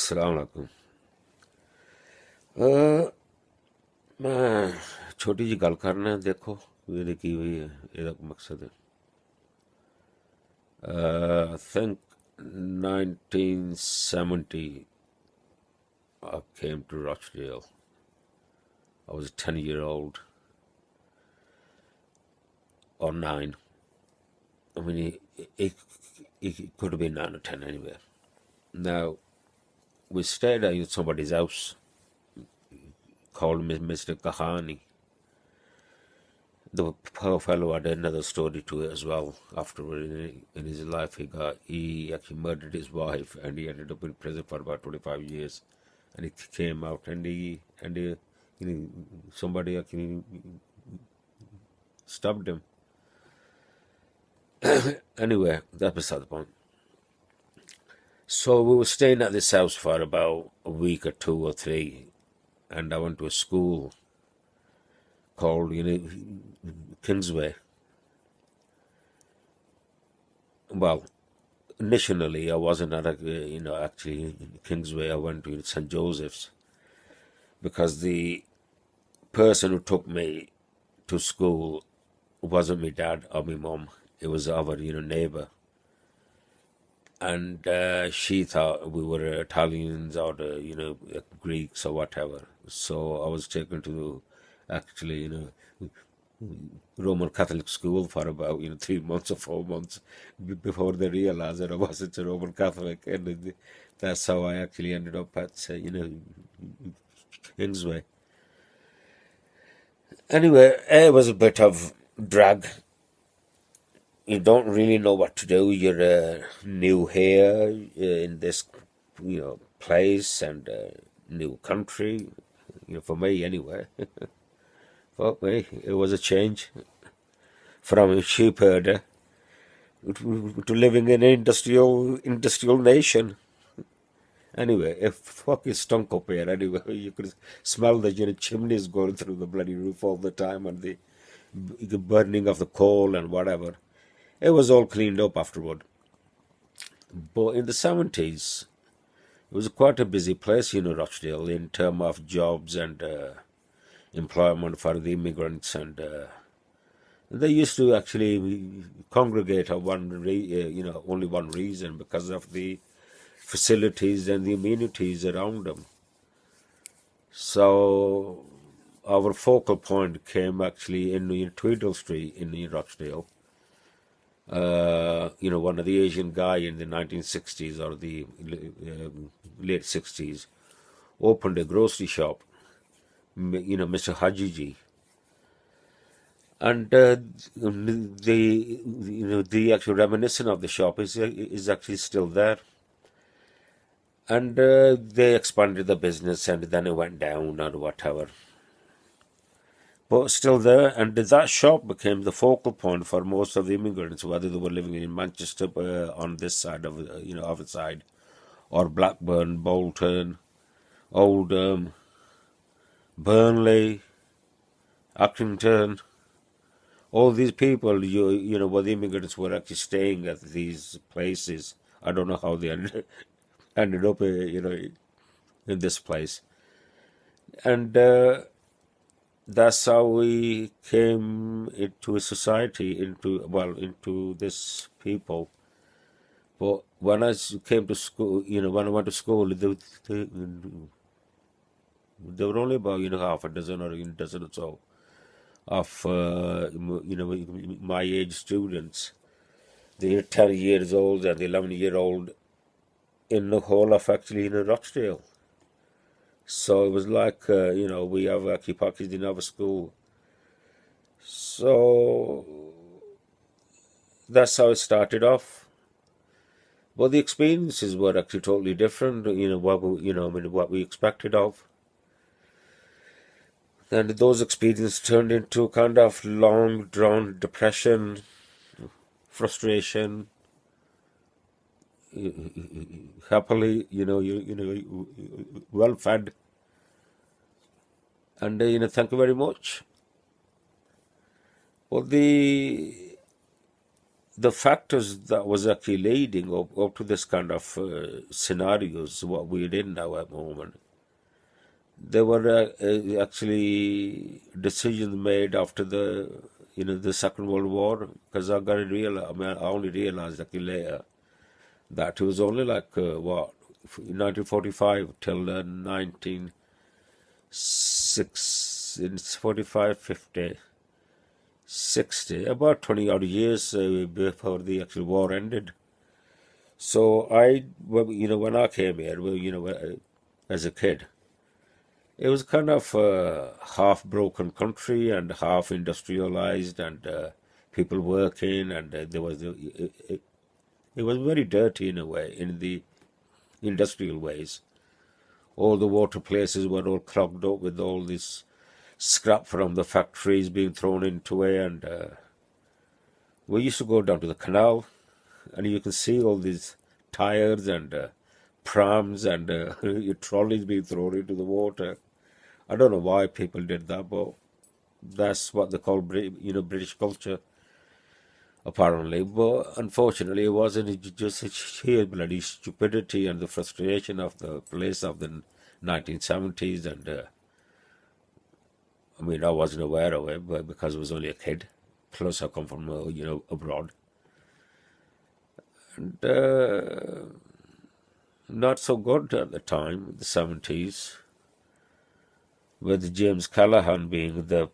अस्सलाम वालेकुम। मैं छोटी जी गल करना देखो मेरी की हुई है ਇਹਦਾ ਮਕਸਦ ਹੈ I think 1970 I came to Rochdale. I was a 10-year-old or 9. I mean it could have been 9 or 10 anyway. Now we stayed at somebody's house called Mr. Kahani. The poor fellow had another story to it as well. Afterward, in his life, he actually murdered his wife, and he ended up in prison for about 25 years. And he came out, and somebody actually stabbed him. Anyway, that's beside the point. So we were staying at this house for about a week or 2 or 3, and I went to a school called Kingsway. Well, initially, I wasn't at actually Kingsway. I went to St. Joseph's because the person who took me to school wasn't my dad or my mum. It was our neighbour, and she thought we were Italians or Greeks or whatever. So I was taken to actually Roman Catholic school for about 3 months or 4 months before they realized that I wasn't a Roman Catholic, and that's how I actually ended up at Kingsway. Anyway, it was a bit of drag. You don't really know what to do. You're new here in this place and new country. For me anyway. For me, it was a change from a sheep herder to living in an industrial nation. Anyway, it fucking stunk up here. Anyway, you could smell the chimneys going through the bloody roof all the time, and the burning of the coal and whatever. It was all cleaned up afterward. But in the 70s, it was quite a busy place, Rochdale, in terms of jobs and employment for the immigrants, and they used to actually congregate on only one reason, because of the facilities and the amenities around them. So our focal point came actually in Tweedle Street in Rochdale. One of the Asian guy in the 1960s or the late 60s opened a grocery shop, Mr. Hajiji. And the actual reminiscence of the shop is actually still there. And they expanded the business, and then it went down or whatever. But still there, and that shop became the focal point for most of the immigrants, whether they were living in Manchester on this side of other side, or Blackburn, Bolton, Oldham, Burnley, Accrington. All these people, where the immigrants were actually staying at these places. I don't know how they ended up, in this place. And that's how we came into a society, into this people. But when I came to school, when I went to school, there were only about half a dozen or a dozen or so of my age students. The 10 years old and the 11-year-old in the whole of actually in Rochdale. So it was like we have actually packaged in our school. So that's how it started off. But the experiences were actually totally different. What we expected of. And those experiences turned into kind of long drawn depression, frustration. Happily, well fed, and thank you very much. Well, the the factors that was actually leading up to this kind of scenarios, what we're in now at the moment, there were actually decisions made after the Second World War. Because I got to realize, I mean, I only realized actually later that it was only like 1945 till 45, 50, 60, about 20 odd years before the actual war ended. So when I came here, as a kid, it was kind of a half broken country and half industrialized, and people working, and it was very dirty in a way, in the industrial ways. All the water places were all clogged up with all this scrap from the factories being thrown into it, and we used to go down to the canal, and you can see all these tires and prams and trolleys being thrown into the water. I don't know why people did that, but that's what they call British culture, apparently. But unfortunately, it wasn't. It just sheer bloody stupidity and the frustration of the police of the 1970s. And I mean, I wasn't aware of it, but because I was only a kid. Plus, I come from abroad, and not so good at the time, the 70s, with James Callaghan being the